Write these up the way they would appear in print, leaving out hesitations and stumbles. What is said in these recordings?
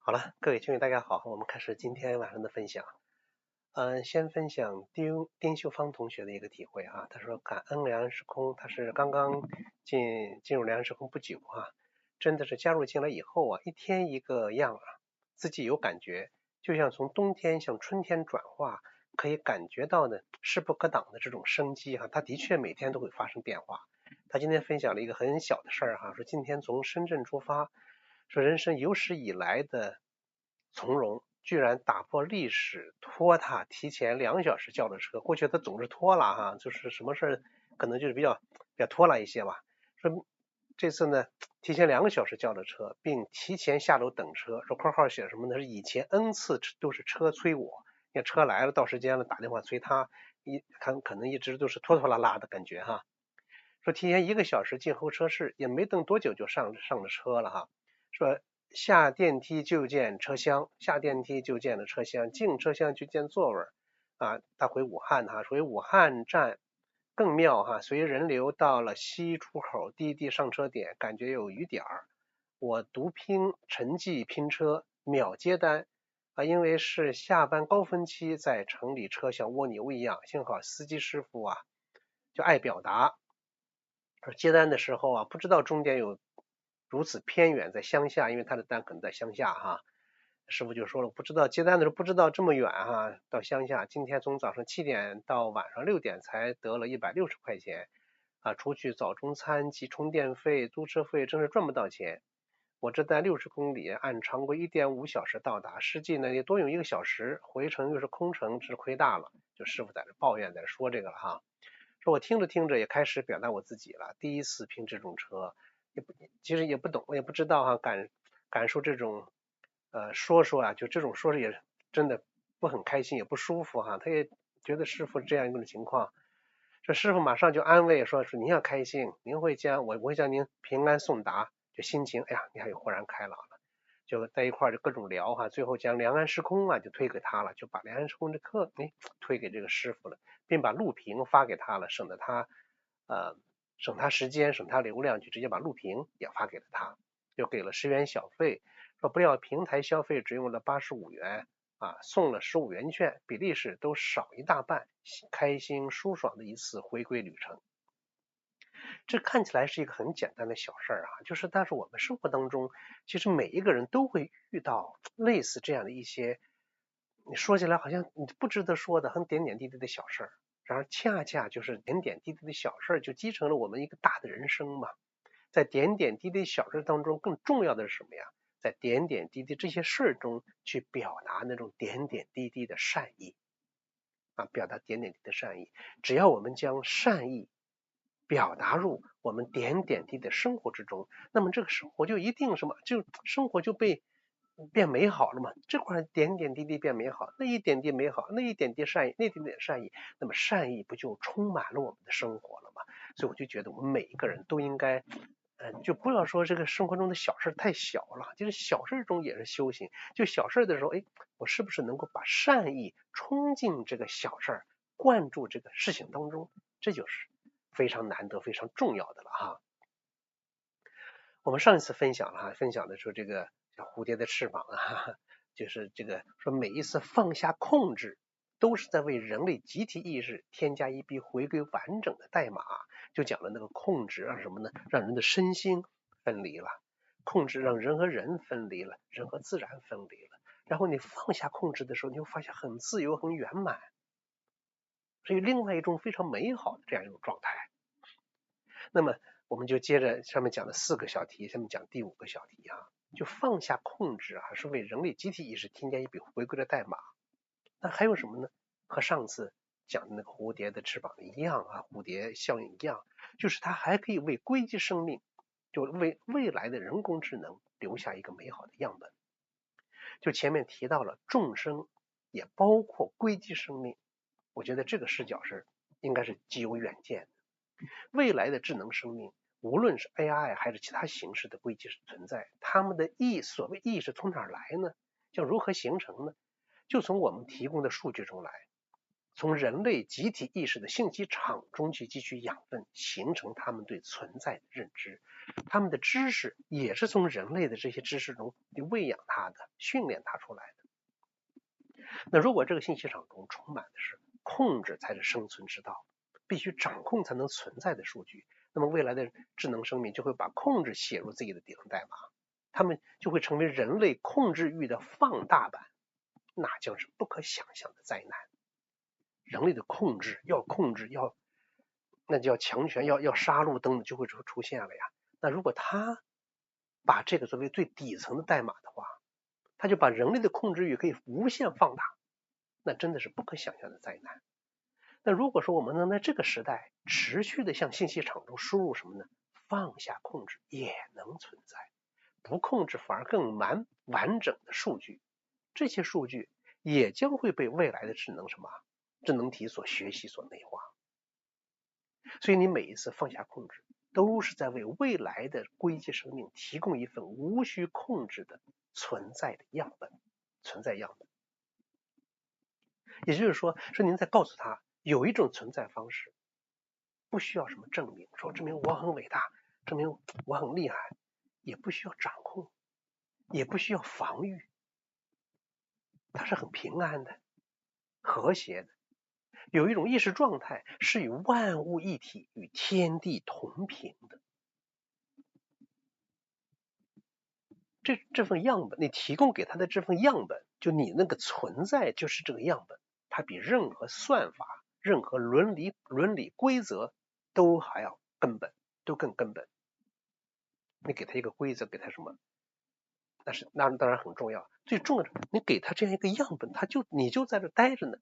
好了，各位听友大家好，我们开始今天晚上的分享。先分享丁秀芳同学的一个体会啊，他说感恩两岸时空，他是刚刚进入两岸时空不久啊，真的是加入进来以后啊，一天一个样啊，自己有感觉，就像从冬天向春天转化，可以感觉到呢势不可挡的这种生机哈，他的确每天都会发生变化。他今天分享了一个很小的事儿哈，说今天从深圳出发，说人生有史以来的从容，居然打破历史拖沓，提前2个小时叫的车。过去他总是拖拉哈，就是什么事可能就是比较拖拉一些吧。说这次呢，提前2个小时叫的车，并提前下楼等车。说括号写什么呢？是以前 N 次都是车催我，你看车来了，到时间了打电话催他，可能一直都是拖拖拉拉的感觉哈。说提前1个小时进候车室，也没等多久就上了车了哈。说下电梯就见车厢，下电梯就见了车厢，进车厢就见座位啊。他回武汉哈，属于武汉站更妙哈，随人流到了西出口滴滴上车点，感觉有雨点儿。我独拼晨记拼车秒接单啊，因为是下班高峰期，在城里车像蜗牛一样，幸好司机师傅啊就爱表达，接单的时候啊，不知道终点有如此偏远，在乡下，因为他的单可能在乡下哈。师傅就说了，不知道接单的时候不知道这么远哈，到乡下，今天从早上7点到晚上6点才得了160块钱啊，除去早中餐及充电费、租车费，真是赚不到钱。我这单60公里，按常规1.5小时到达，实际呢也多用1个小时，回程又是空程，是亏大了。就师傅在这抱怨，在这说这个了哈。说我听着听着也开始表达我自己了，第一次拼这种车，其实也不懂，也不知道哈，感受这种说啊，就这种说也真的不很开心，也不舒服哈。他也觉得师傅这样一种情况，这师傅马上就安慰说您要开心，我会将您平安送达，就心情哎呀，你还有豁然开朗了。就在一块儿就各种聊哈，最后将两岸时空啊就推给他了，就把两岸时空的课推给这个师傅了，并把录屏发给他了，呃省他时间省他流量，就直接把录屏也发给了他，又给了10元小费，说不料平台消费只用了85元啊，送了15元券，比利时都少一大半，开心舒爽的一次回归旅程。这看起来是一个很简单的小事儿啊，但是我们生活当中，其实每一个人都会遇到类似这样的一些，你说起来好像你不值得说的很点点滴滴的小事儿，然而恰恰就是点点滴滴的小事儿，就积成了我们一个大的人生嘛。在点点滴滴小事当中，更重要的是什么呀？在点点滴滴这些事儿中去表达那种点点滴滴的善意啊，表达点点滴滴的善意。只要我们将善意表达入我们点点滴滴的生活之中，那么这个生活就一定什么，就生活就变美好了嘛。这块点点滴滴变美好，那一点滴美好，那一点滴善意，那一点点善意，那么善意不就充满了我们的生活了吗？所以我就觉得我们每一个人都应该，就不要说这个生活中的小事太小了，就是小事中也是修行。就小事的时候，哎，我是不是能够把善意冲进这个小事，灌注这个事情当中？这就是非常难得、非常重要的了哈。我们上一次分享了哈，分享的说这个叫蝴蝶的翅膀啊，就是这个说每一次放下控制，都是在为人类集体意识添加一笔回归完整的代码。就讲了那个控制让什么呢？让人的身心分离了，控制让人和人分离了，人和自然分离了。然后你放下控制的时候，你会发现很自由、很圆满，是另外一种非常美好的这样一种状态。那么我们就接着上面讲的4个小题，下面讲第5个小题啊，就放下控制啊，是为人类集体意识添加一笔回归的代码。那还有什么呢？和上次讲的那个蝴蝶的翅膀一样啊，蝴蝶效应一样，就是它还可以为硅基生命，就为未来的人工智能留下一个美好的样本。就前面提到了众生，也包括硅基生命，我觉得这个视角应该是极有远见的。未来的智能生命，无论是 AI 还是其他形式的硅基存在，它们的所谓意义是从哪儿来呢？将如何形成呢？就从我们提供的数据中来。从人类集体意识的信息场中去汲取养分，形成他们对存在的认知。他们的知识也是从人类的这些知识中喂养他的，训练他出来的。那如果这个信息场中充满的是控制才是生存之道，必须掌控才能存在的数据，那么未来的智能生命就会把控制写入自己的底层代码，他们就会成为人类控制欲的放大版，那将是不可想象的灾难。人类的控制那就要强权，要杀戮等等就会出现了呀。那如果他把这个作为最底层的代码的话，他就把人类的控制欲可以无限放大，那真的是不可想象的灾难。那如果说我们能在这个时代持续的向信息场中输入什么呢？放下控制也能存在，不控制反而更完整的数据，这些数据也将会被未来的智能体所学习所内化。所以你每一次放下控制，都是在为未来的硅基生命提供一份无需控制的存在样本。也就是说您在告诉他有一种存在方式，不需要什么证明，说证明我很伟大，证明我很厉害，也不需要掌控，也不需要防御，它是很平安的、和谐的，有一种意识状态是与万物一体、与天地同频的。这份样本，你提供给他的这份样本，就你那个存在就是这个样本，它比任何算法、任何伦理规则都还要根本，都更根本。你给他一个规则，给他什么？那当然很重要，最重要的，你给他这样一个样本，你就在这待着呢。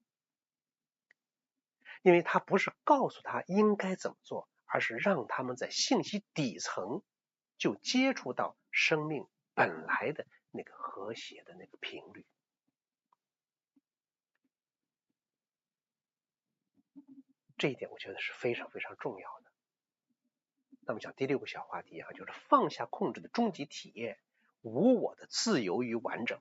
因为他不是告诉他应该怎么做，而是让他们在信息底层就接触到生命本来的那个和谐的那个频率。这一点我觉得是非常非常重要的。那么讲第6个小话题就是放下控制的终极体验，无我的自由与完整。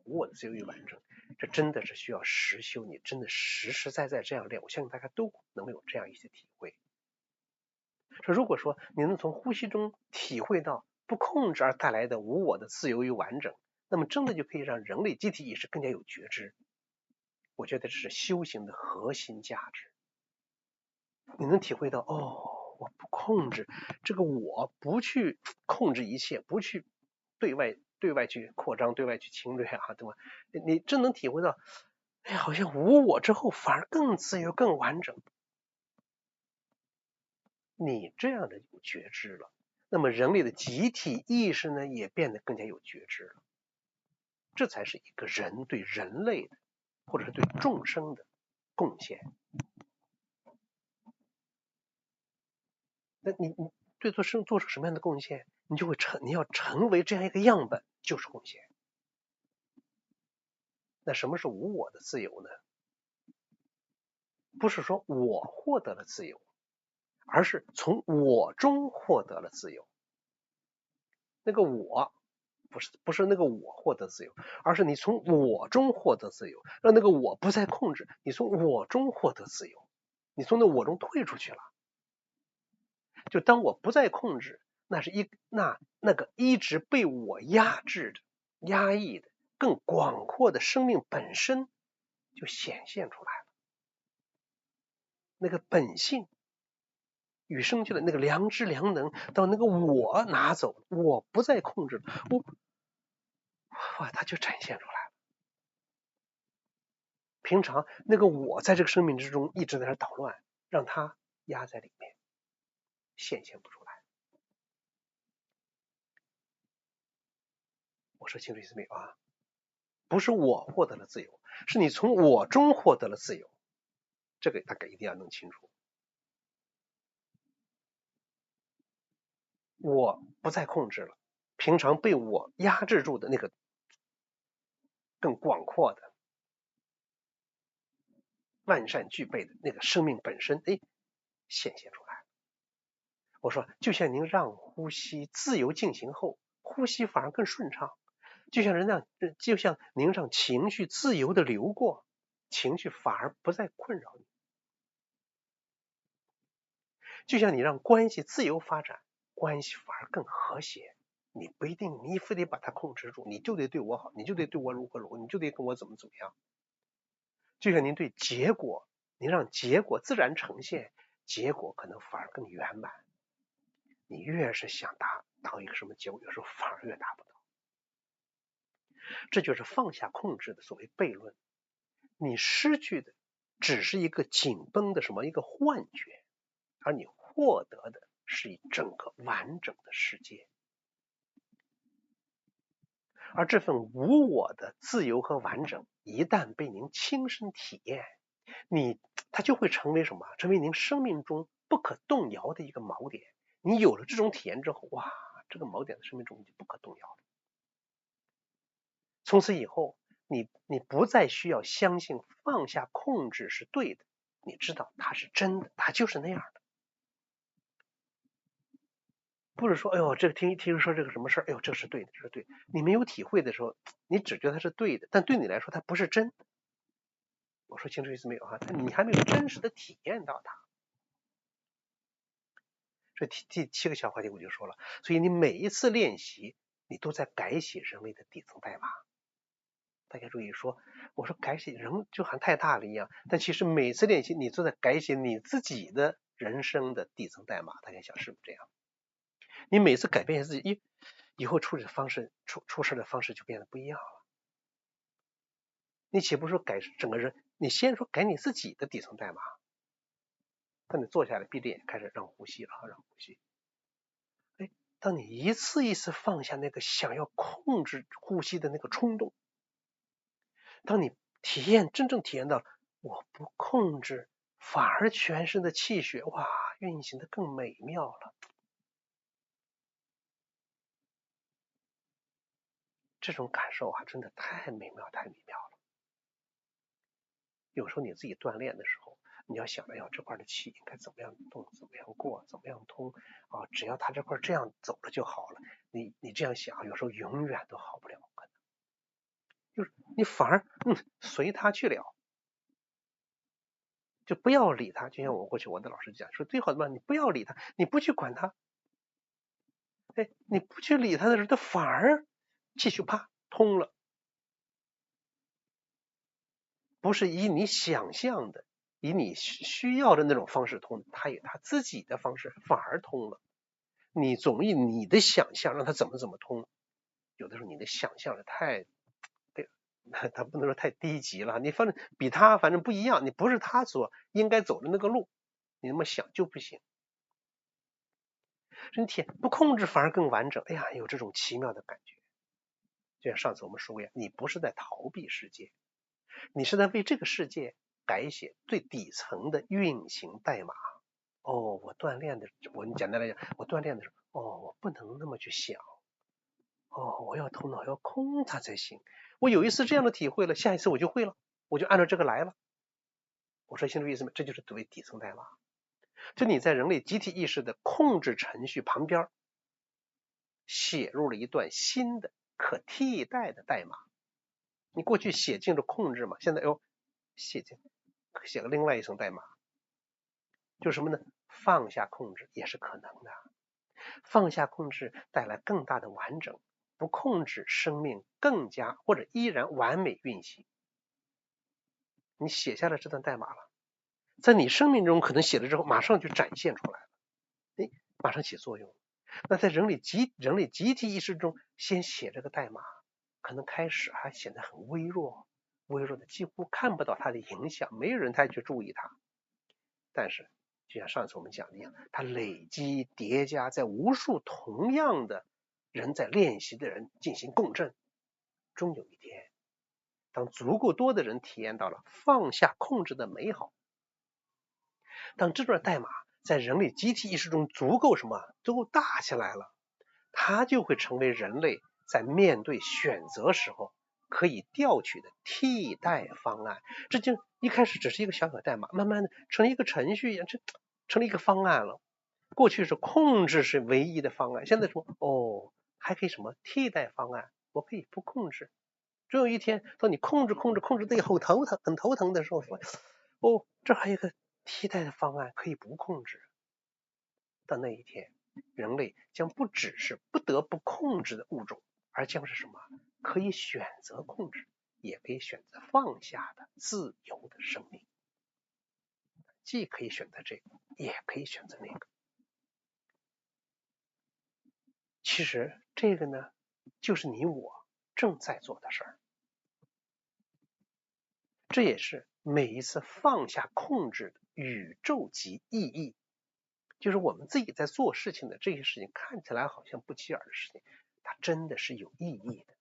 无我的自由与完整，这真的是需要实修，你真的实实在在这样练，我相信大家都能有这样一些体会。说如果说你能从呼吸中体会到不控制而带来的无我的自由与完整，那么真的就可以让人类集体意识更加有觉知。我觉得这是修行的核心价值。你能体会到我不控制这个，我不去控制一切，不去对外去扩张，对外去侵略对吧？你真能体会到，好像无我之后反而更自由、更完整。你这样的有觉知了，那么人类的集体意识呢，也变得更加有觉知了。这才是一个人对人类的，或者是对众生的贡献。那你对做出什么样的贡献，你要成为这样一个样本，就是贡献。那什么是无我的自由呢？不是说我获得了自由，而是从我中获得了自由。那个我不是那个我获得自由，而是你从我中获得自由，让那个我不再控制，你从我中获得自由，你从那我中退出去了。就当我不再控制，那个一直被我压制的、压抑的、更广阔的生命本身就显现出来了。那个本性与生俱来那个良知良能，到那个我拿走，我不再控制，它就展现出来了。平常那个我在这个生命之中一直在那捣乱，让它压在里面，显现不出来。我说清楚意思没有啊？不是我获得了自由，是你从我中获得了自由，这个大家一定要弄清楚。我不再控制了，平常被我压制住的那个更广阔的、万善俱备的那个生命本身，显现出来。我说，就像您让呼吸自由进行后，呼吸反而更顺畅；就像您让情绪自由的流过，情绪反而不再困扰你。就像你让关系自由发展，关系反而更和谐。你不一定你非得把它控制住，你就得对我好，你就得对我如何如何，你就得跟我怎么样。就像您对结果，您让结果自然呈现，结果可能反而更圆满。你越是想达到一个什么结果，有时候反而越达不到。这就是放下控制的所谓悖论。你失去的只是一个紧绷的一个幻觉，而你获得的是一整个完整的世界。而这份无我的自由和完整，一旦被您亲身体验，它就会成为什么？成为您生命中不可动摇的一个锚点。你有了这种体验之后，哇，这个锚点在生命中就不可动摇了。从此以后，你不再需要相信放下控制是对的，你知道它是真的，它就是那样的。不是说，哎呦，这个听说这个什么事儿，哎呦，这是对的，这是对的。你没有体会的时候，你只觉得它是对的，但对你来说它不是真的。我说清楚意思没有哈？你还没有真实的体验到它。这第7个小话题我就说了，所以你每一次练习，你都在改写人类的底层代码。大家注意说，我说改写人就好像太大了一样，但其实每次练习你都在改写你自己的人生的底层代码。大家想是不是这样？你每次改变一下自己，以后处理的方式、出事的方式就变得不一样了。你岂不说改整个人？你先说改你自己的底层代码。当你坐下来闭着眼开始让呼吸了，让呼吸。哎，当你一次一次放下那个想要控制呼吸的那个冲动，当你真正体验到我不控制，反而全身的气血哇运行的更美妙了。这种感受啊，真的太美妙，太美妙了。有时候你自己锻炼的时候，你要想，哎呀，这块的气应该怎么样动，怎么样过，怎么样通啊？只要它这块这样走了就好了。你这样想，有时候永远都好不了，可能就是你反而随它去了，就不要理它。就像过去我的老师讲说，最好的办法你不要理它，你不去管它，哎，你不去理它的时候，它反而气就啪通了。不是以你想象的，以你需要的那种方式通，他以他自己的方式反而通了。你总以你的想象让他怎么通，有的时候你的想象是太，对，他不能说太低级了，你反正比他反正不一样，你不是他所应该走的那个路，你那么想就不行。身体不控制反而更完整，哎呀，有这种奇妙的感觉。就像上次我们说过呀，你不是在逃避世界，你是在为这个世界改写最底层的运行代码。哦，我锻炼的，我简单来讲，我锻炼的时候，我不能那么去想，我要头脑要空它才行。我有一次这样的体会了，下一次我就会了，我就按照这个来了。我说清楚意思没？这就是所谓底层代码。就你在人类集体意识的控制程序旁边写入了一段新的可替代的代码。你过去写进了控制嘛，现在写了另外一层代码，就是什么呢？放下控制也是可能的。放下控制带来更大的完整，不控制生命更加或者依然完美运行。你写下了这段代码了，在你生命中可能写了之后马上就展现出来了，马上起作用。那在人类集体意识中先写这个代码，可能开始还显得很微弱的几乎看不到它的影响，没有人太去注意它。但是就像上次我们讲的一样，它累积叠加在无数同样的人在练习的人进行共振，终有一天，当足够多的人体验到了放下控制的美好，当这段代码在人类集体意识中足够大起来了，它就会成为人类在面对选择时候可以调取的替代方案。这就一开始只是一个小代码，慢慢的成了一个程序一样，成了一个方案了。过去是控制是唯一的方案，现在说还可以替代方案，我可以不控制，终有一天，当你控制的很头疼的时候，说哦，这还有一个替代的方案，可以不控制。到那一天，人类将不只是不得不控制的物种，而将是什么？可以选择控制，也可以选择放下的自由的生命。既可以选择这个，也可以选择那个。其实这个呢，就是你我正在做的事儿。这也是每一次放下控制的宇宙级意义。就是我们自己在做事情的这些事情，看起来好像不起眼的事情，它真的是有意义的。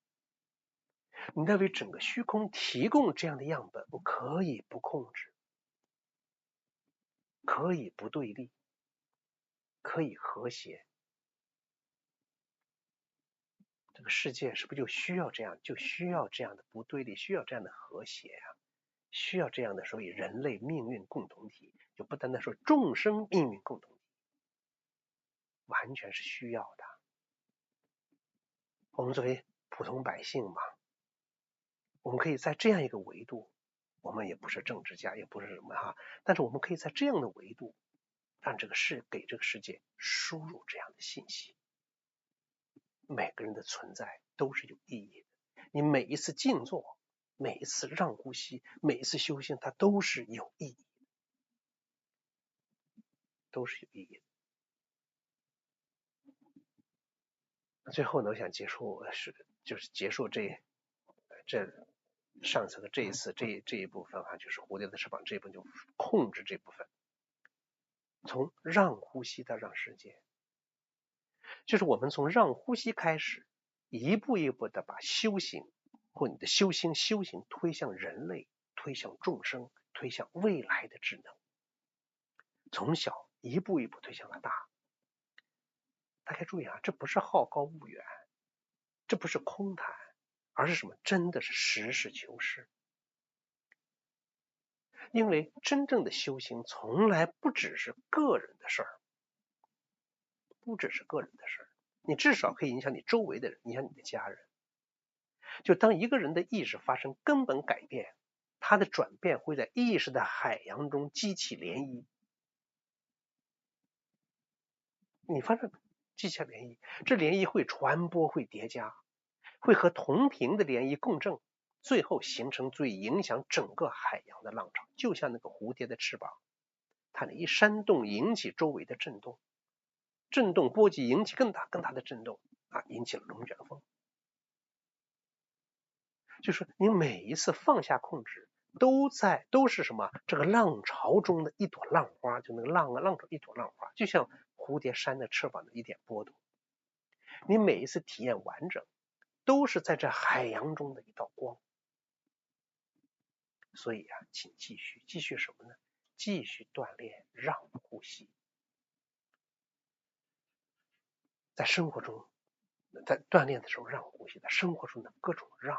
你在为整个虚空提供这样的样本，可以不控制，可以不对立，可以和谐。这个世界是不是就需要这样？就需要这样的不对立，需要这样的和谐啊，需要这样的所谓人类命运共同体，就不单单说众生命运共同体，完全是需要的。我们作为普通百姓嘛，我们可以在这样一个维度，我们也不是政治家，也不是什么哈，但是我们可以在这样的维度，让给这个世界输入这样的信息。每个人的存在都是有意义的，你每一次静坐，每一次让呼吸，每一次修行，它都是有意义的，都是有意义的。最后呢，我想结束上次的这一次这一部分就是蝴蝶的翅膀这一部分，就控制这部分，从让呼吸到让世界，就是我们从让呼吸开始，一步一步的把修行或你的修行推向人类，推向众生，推向未来的智能，从小一步一步推向了大。大家注意啊，这不是好高骛远，这不是空谈，而是什么？真的是实事求是。因为真正的修行从来不只是个人的事儿，不只是个人的事儿，你至少可以影响你周围的人，影响你的家人。就当一个人的意识发生根本改变，他的转变会在意识的海洋中激起涟漪。你发现激起涟漪，这涟漪会传播，会叠加，会和同频的涟漪共振，最后形成最影响整个海洋的浪潮。就像那个蝴蝶的翅膀，它一扇动引起周围的震动，震动波及引起更大的震动啊，引起了龙卷风。就是你每一次放下控制，都是什么？这个浪潮中的一朵浪花，就那个浪潮一朵浪花，就像蝴蝶扇的翅膀的一点波动。你每一次体验完整，都是在这海洋中的一道光。所以啊，请继续什么呢？继续锻炼让呼吸。在生活中，在锻炼的时候让呼吸，在生活中的各种让，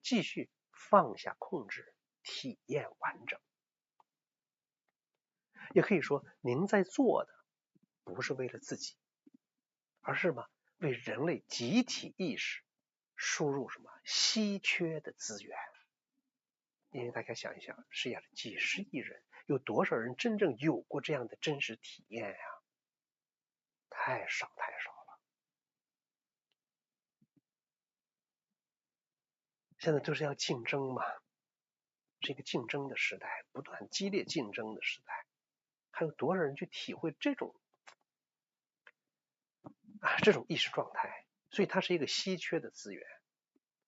继续放下控制，体验完整。也可以说，您在做的不是为了自己，而是嘛，为人类集体意识输入什么稀缺的资源。因为大家想一想，世界上几十亿人，有多少人真正有过这样的真实体验呀？太少了。现在都是要竞争嘛，是一个竞争的时代，不断激烈竞争的时代。还有多少人去体会这种意识状态？所以它是一个稀缺的资源。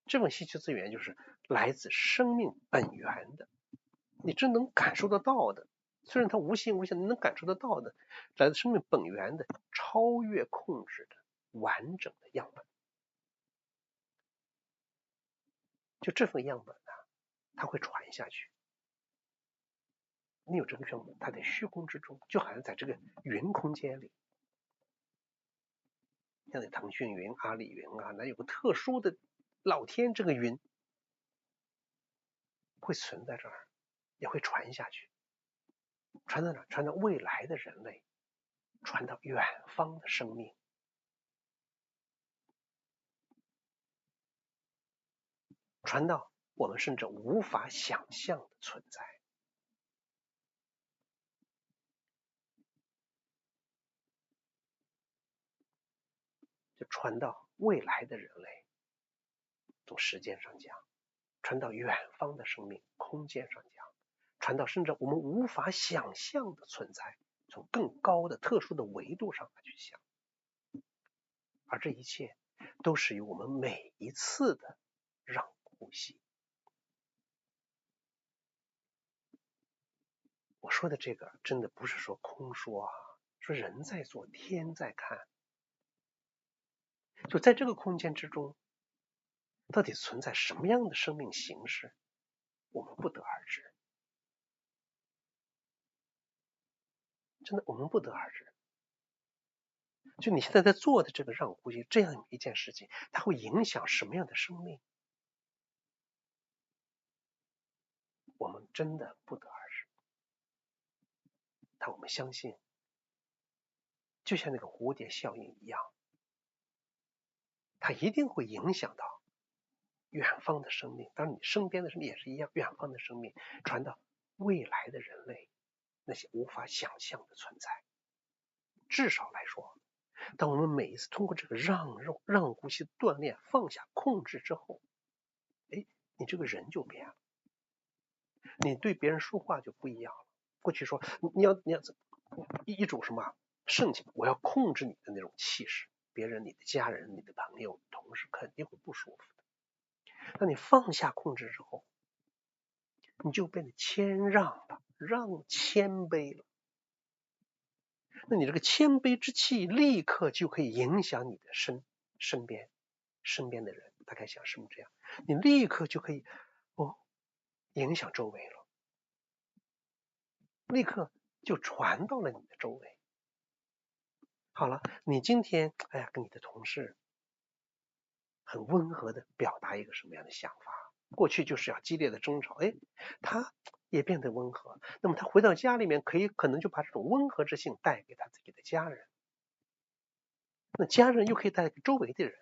这种稀缺资源就是来自生命本源的，你真能感受得到的，虽然它无形，你能感受得到的，来自生命本源的超越控制的完整的样本。就这份样本啊，它会传下去。你有这个样本，它在虚空之中，就好像在这个云空间里，像在腾讯云、阿里云啊，那有个特殊的老天这个云会存在这儿，也会传下去。传到哪？传到未来的人类，传到远方的生命。传到我们甚至无法想象的存在，就传到未来的人类，从时间上讲，传到远方的生命空间上讲，传到甚至我们无法想象的存在，从更高的特殊的维度上来去想。而这一切都始于我们每一次的让呼吸。我说的这个真的不是说空说啊，说人在做天在看，就在这个空间之中，到底存在什么样的生命形式，我们不得而知。真的，我们不得而知。就你现在在做的这个让呼吸这样一件事情，它会影响什么样的生命，我们真的不得而知。但我们相信，就像那个蝴蝶效应一样，它一定会影响到远方的生命，当然你身边的生命也是一样，远方的生命传到未来的人类，那些无法想象的存在。至少来说，当我们每一次通过这个让呼吸锻炼，放下控制之后，你这个人就变了，你对别人说话就不一样了。过去说你要一种什么盛情，我要控制你的那种气势，别人、你的家人、你的朋友、同事肯定会不舒服的。当你放下控制之后，你就变得谦让了，谦卑了。那你这个谦卑之气立刻就可以影响你的身边的人，大概像什么这样，你立刻就可以影响周围了，立刻就传到了你的周围。好了，你今天跟你的同事很温和的表达一个什么样的想法，过去就是要激烈的争吵，他也变得温和，那么他回到家里面可能就把这种温和之性带给他自己的家人，那家人又可以带给周围的人，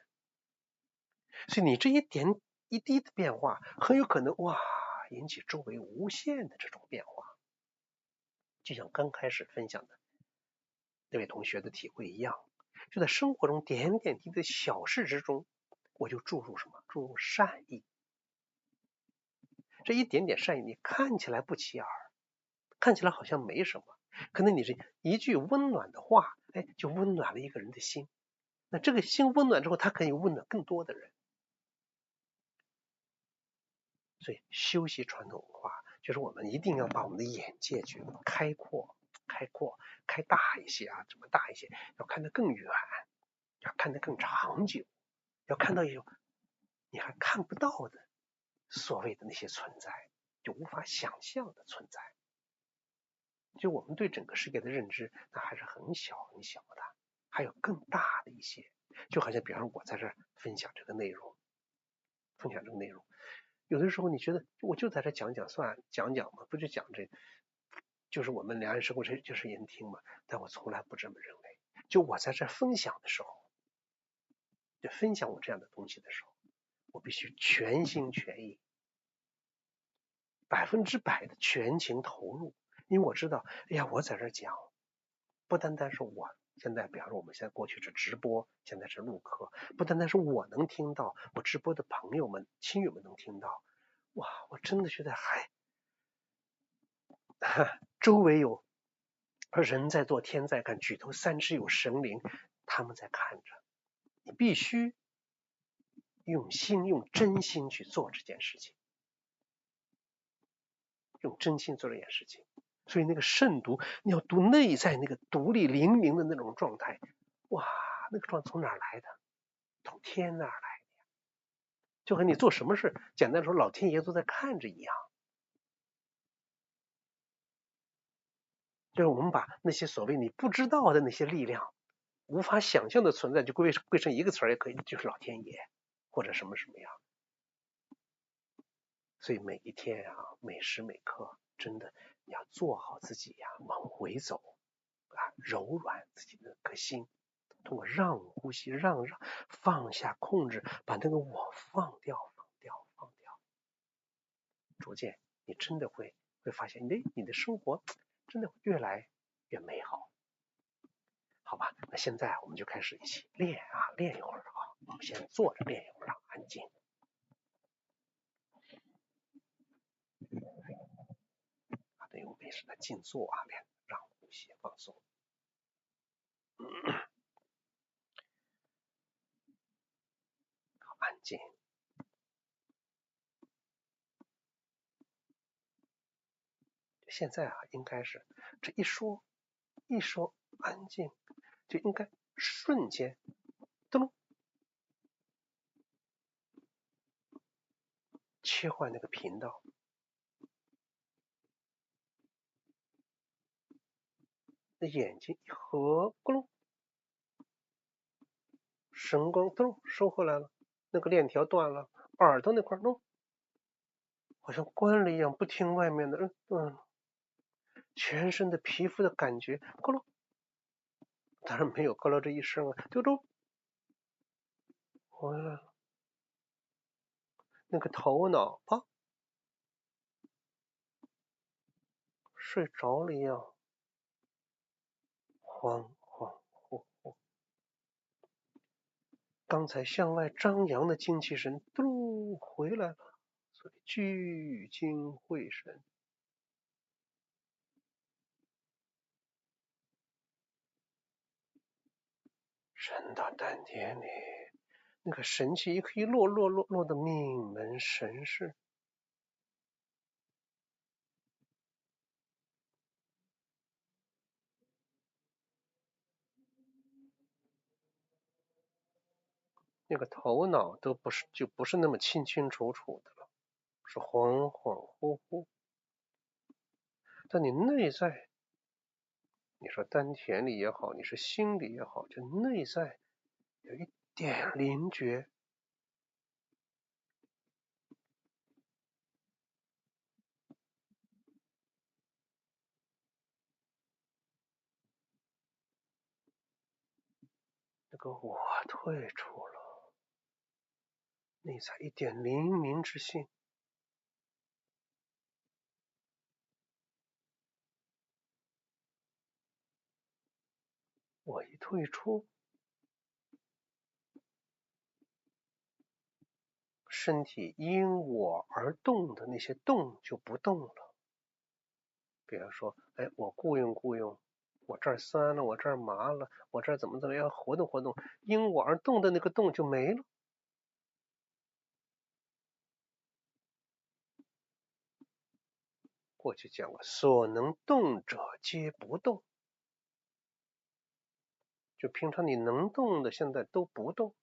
所以你这一点一滴的变化，很有可能引起周围无限的这种变化。就像刚开始分享的那位同学的体会一样，就在生活中点点滴滴的小事之中，我就注入什么？注入善意。这一点点善意，你看起来不起眼，看起来好像没什么，可能你这一句温暖的话，就温暖了一个人的心。那这个心温暖之后，他可以温暖更多的人。所以修习传统文化，就是我们一定要把我们的眼界去开大一些啊，怎么大一些？要看得更远，要看得更长久，要看到一种你还看不到的所谓的那些存在，就无法想象的存在。就我们对整个世界的认知，那还是很小很小的，还有更大的一些。就好像比方说我在这分享这个内容，有的时候你觉得我就在这讲嘛，不就讲这，就是我们两岸生活就是人听嘛，但我从来不这么认为。就我在这分享的时候，就分享我这样的东西的时候，我必须全心全意100%的全情投入，因为我知道，我在这讲，不单单是我现在，比方说我们现在过去是直播，现在是录课，不单单是我能听到，我直播的朋友们、亲友们能听到，我真的觉得周围有人在做天在看，举头三尺有神灵，他们在看着，你必须用真心去做这件事情，用真心做这件事情。所以那个慎独，你要读内在那个独立灵明的那种状态，那个状态从哪儿来的？从天那儿来的，就和你做什么事，简单说，老天爷都在看着一样。就是我们把那些所谓你不知道的那些力量，无法想象的存在，就归成一个词儿也可以，就是老天爷或者什么什么样。所以每一天每时每刻，真的你要做好自己往回走柔软自己的颗心，通过让呼吸，放下控制，把那个我放掉。逐渐你真的会发现，你的生活真的越来越美好。好吧，那现在我们就开始一起练一会儿啊。我们先坐着练一会儿，安静。对，我们也是在静坐练，让呼吸放松。好，安静。现在应该是这一说安静，就应该瞬间噔切换那个频道。那眼睛一合，咕噜，神光噔收回来了，那个链条断了，耳朵那块弄，好像关了一样，不听外面的，全身的皮肤的感觉，咕噜，当然没有咕噜这一声丢丢回来了。那个头脑睡着了一样，恍恍惚惚。刚才向外张扬的精气神嘟回来了，所以聚精会神。沉到丹田里，那个神气也可以落的命门神识。那个头脑都不是那么清清楚楚的了，是恍恍惚惚。但你内在，你说丹田里也好，你是心里也好，就内在有一点灵觉。那个我退出了，内在一点灵明之性。我一退出，身体因我而动的那些动就不动了。比方说，我雇佣，我这儿酸了，我这儿麻了，我这儿怎么样，活动活动，因我而动的那个动就没了。过去讲过，所能动者皆不动，就平常你能动的，现在都不动。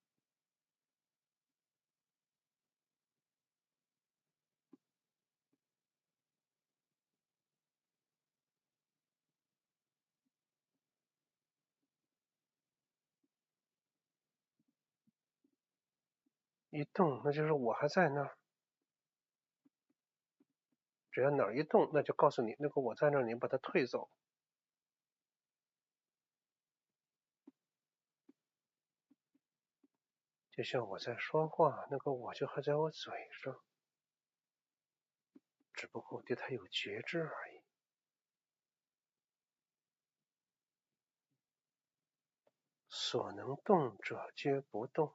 一动，那就是我还在那儿。只要哪儿一动，那就告诉你，那个我在那儿，你把它退走。就像我在说话，那个我就还在我嘴上，只不过对它有觉知而已。所能动者皆不动，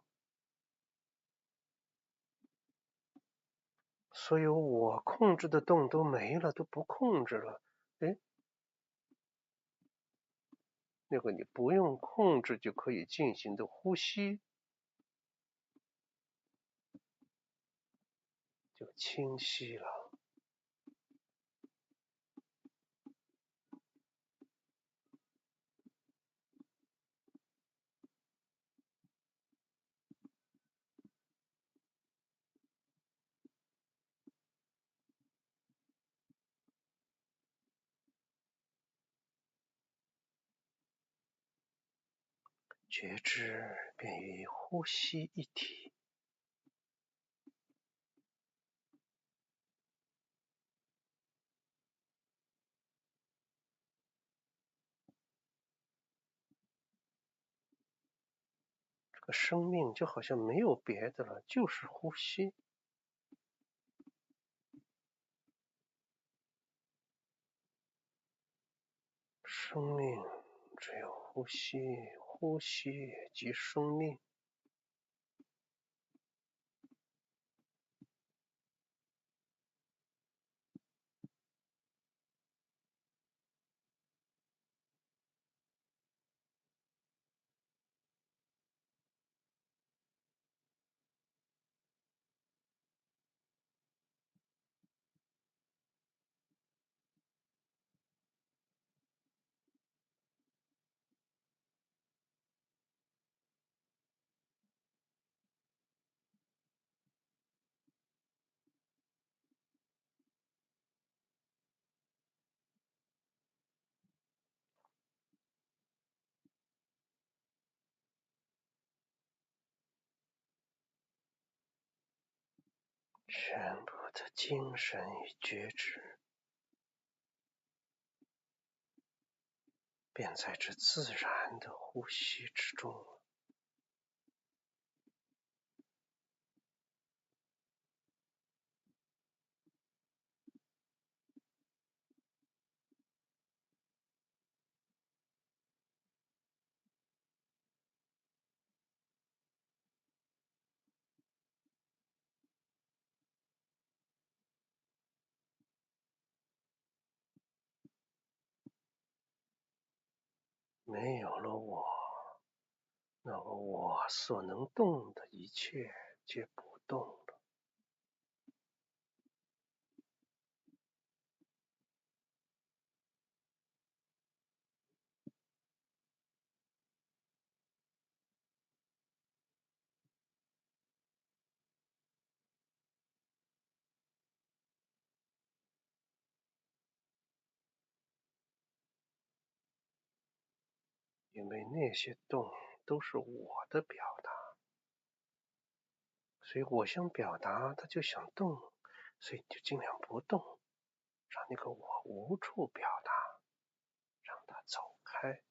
所有我控制的动都没了，都不控制了。那个你不用控制就可以进行的呼吸，就清晰了。觉知便与呼吸一体。这个生命就好像没有别的了，就是呼吸。生命只有呼吸，呼吸即生命。全部的精神与觉知便在这自然的呼吸之中了。没有了我，那么我所能动的一切皆不动了。因为那些动都是我的表达，所以我想表达，他就想动，所以你就尽量不动，让那个我无处表达，让它走开。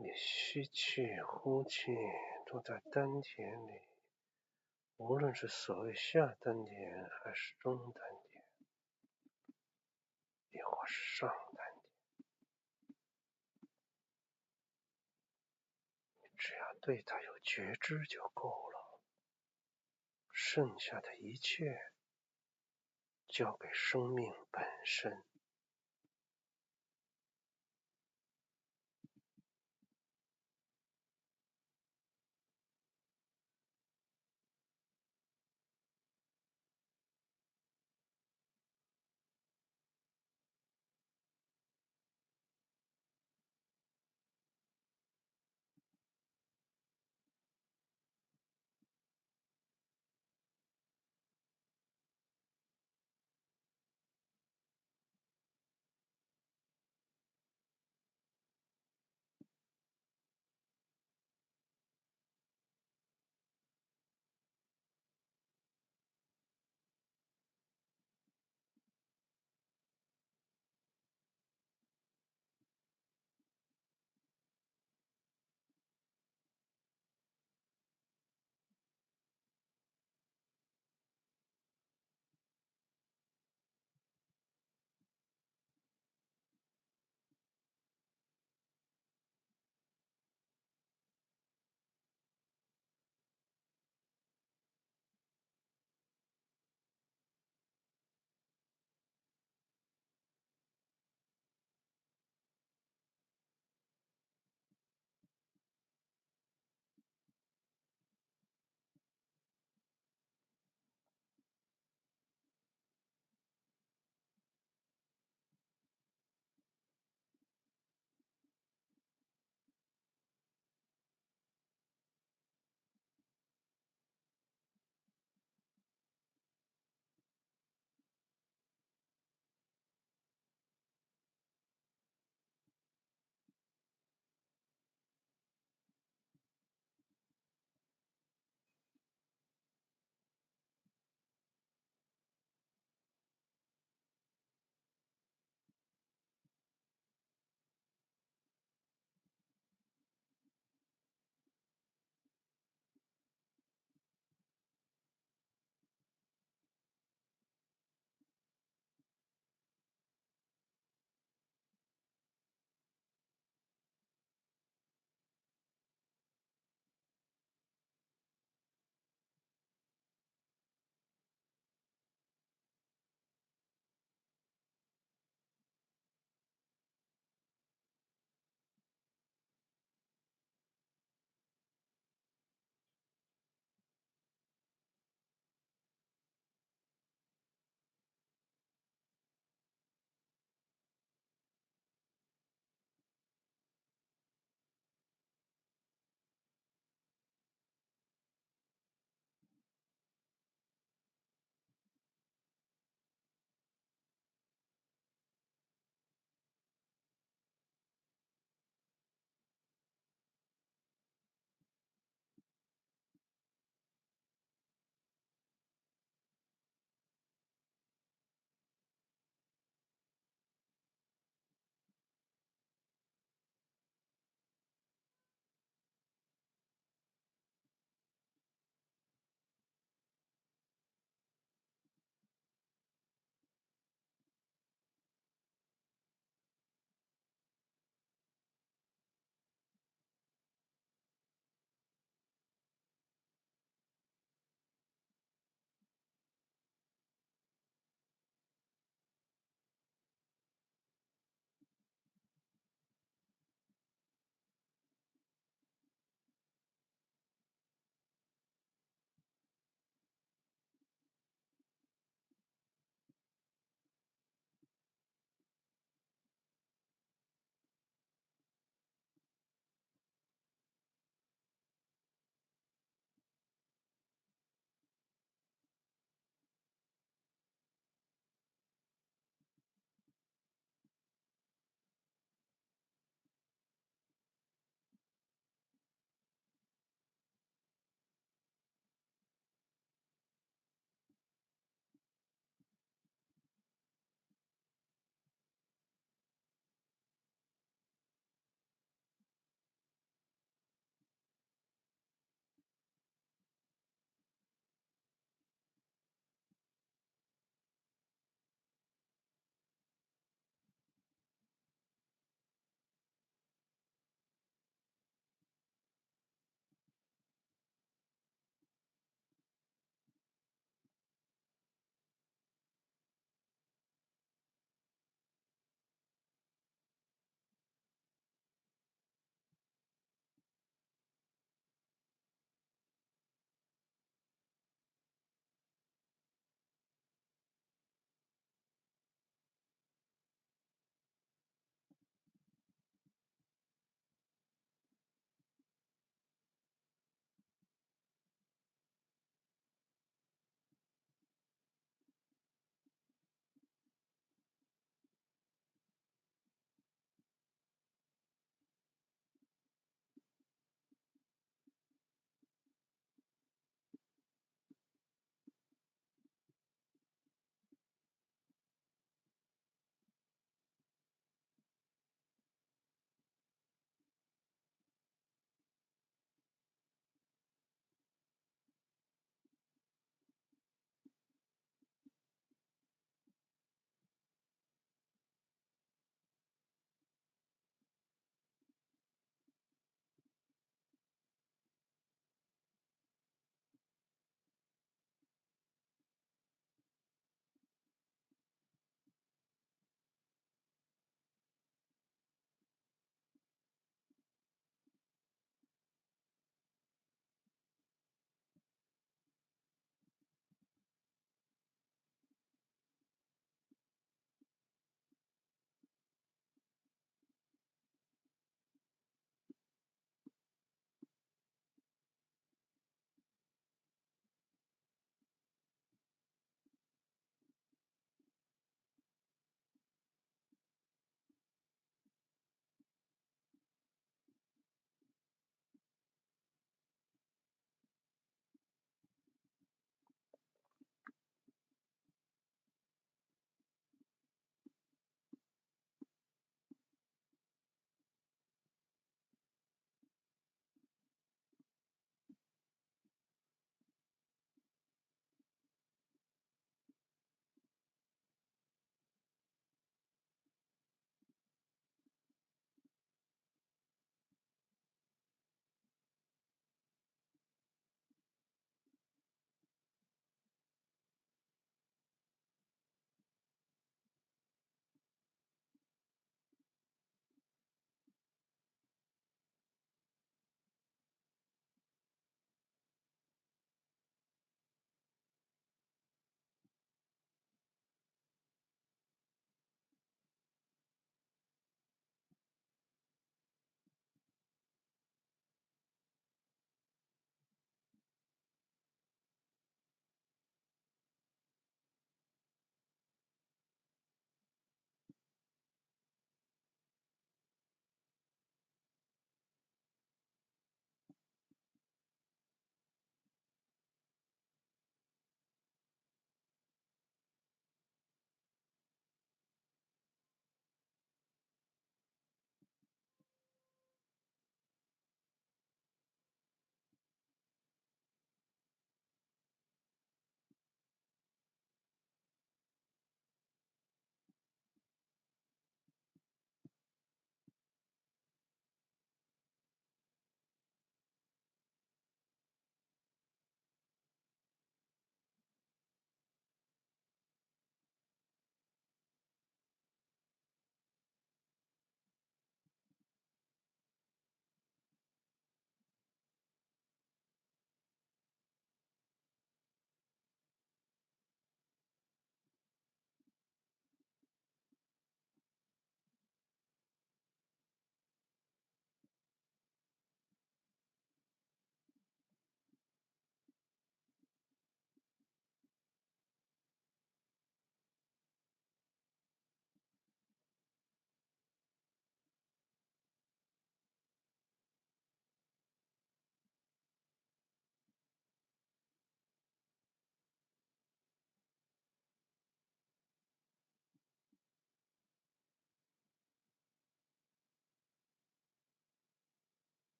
你吸气、呼气都在丹田里，无论是所谓下丹田还是中丹田，亦或是上丹田，你只要对它有觉知就够了，剩下的一切交给生命本身。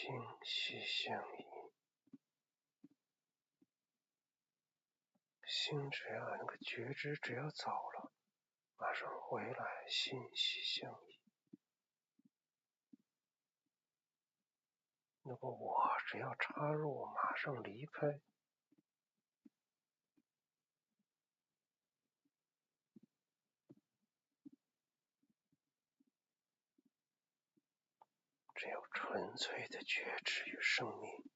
心息相依，心只要那个觉知只要走了，马上回来，心息相依。那个我只要插入，马上离开。只有纯粹的觉知与生命。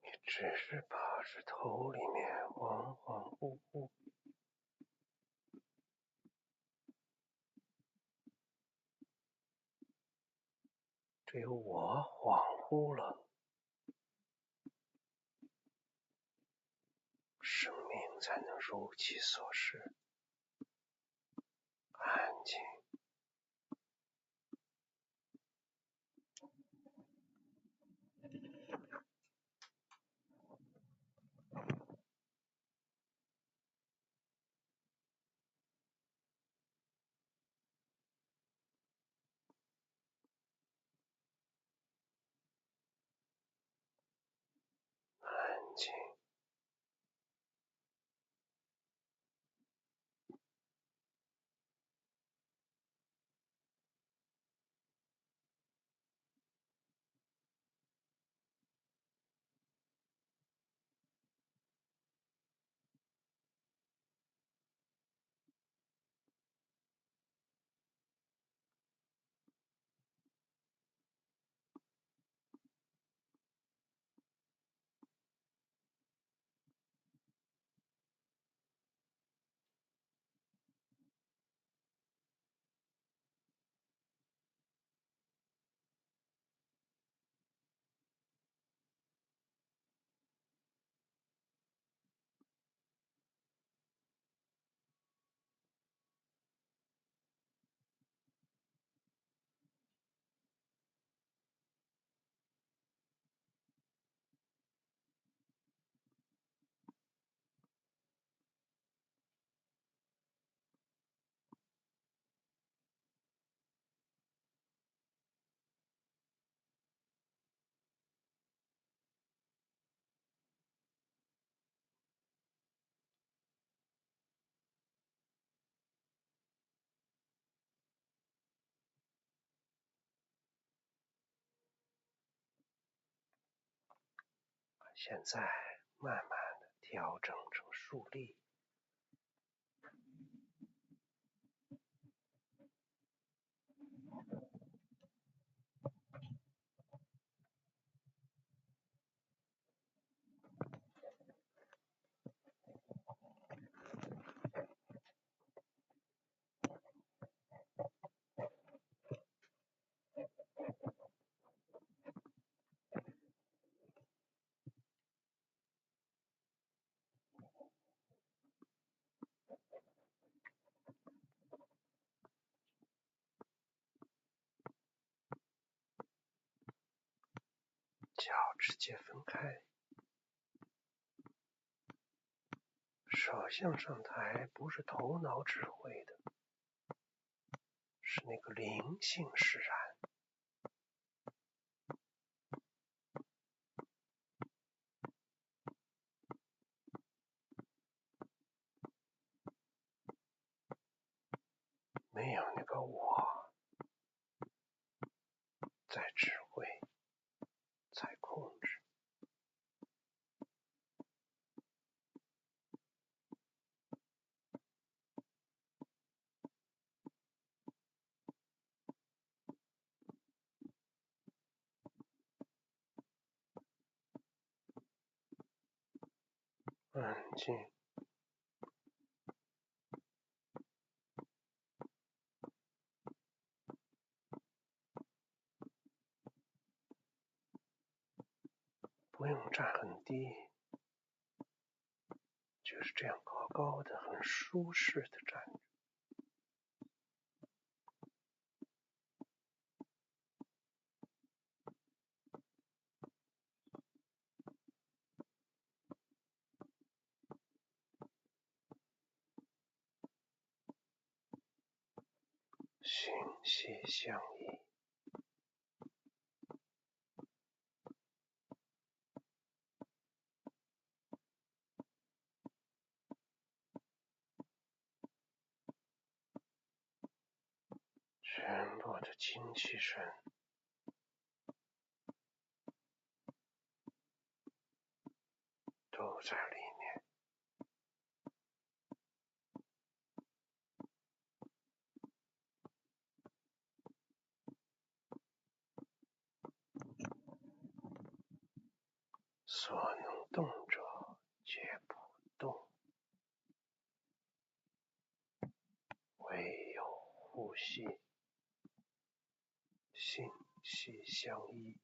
你只是把着头里面恍恍惚惚，只有我恍惚了，生命才能如其所是，安静。安静。现在慢慢的调整成竖立，脚直接分开，手向上抬不是头脑指挥的，是那个灵性使然。没有那个我在指挥，在控制。安静，不用站很低，就是这样高高的、很舒适的站着。心息相依，全部的精气神都在里面。所能动者皆不动，唯有呼吸，心息相依。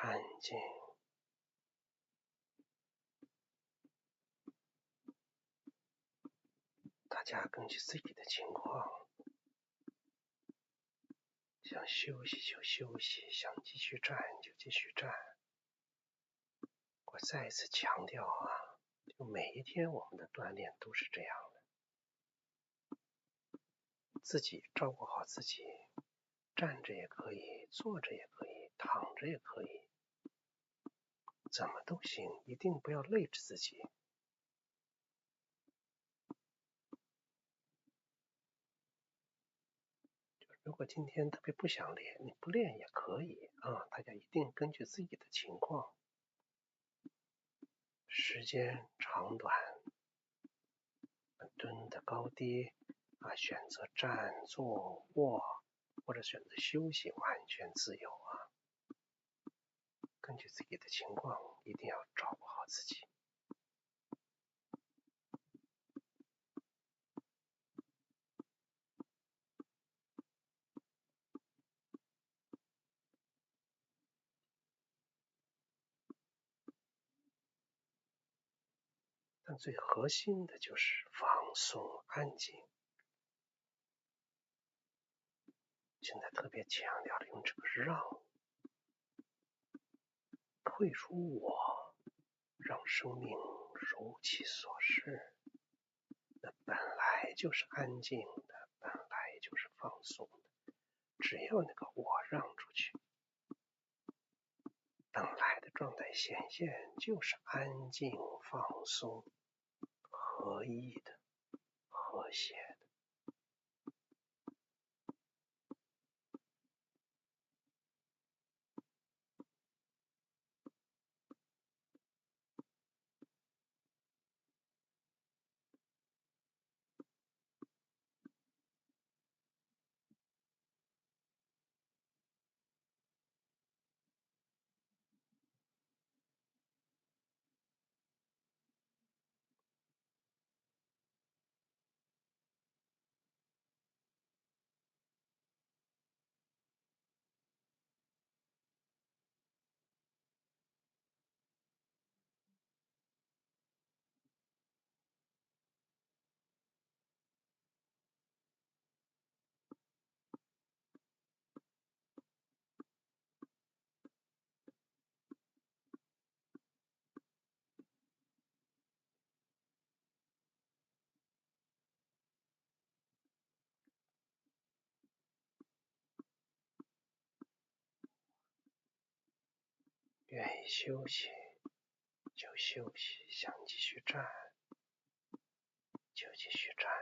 安静。大家根据自己的情况，想休息就休息，想继续站就继续站。我再一次强调啊，就每一天我们的锻炼都是这样的，自己照顾好自己，站着也可以，坐着也可以，躺着也可以，怎么都行，一定不要累着自己。如果今天特别不想练，你不练也可以啊，大家一定根据自己的情况，时间长短，蹲的高低啊，选择站、坐、卧，或者选择休息，完全自由啊。根据自己的情况，一定要照顾好自己。但最核心的就是放松、安静。现在特别强调的用这个让，退出我，让生命如其所是。那本来就是安静的，本来就是放松的。只要那个我让出去，本来的状态显现就是安静、放松、合一的、和谐的。愿意休息就休息，想继续站就继续站。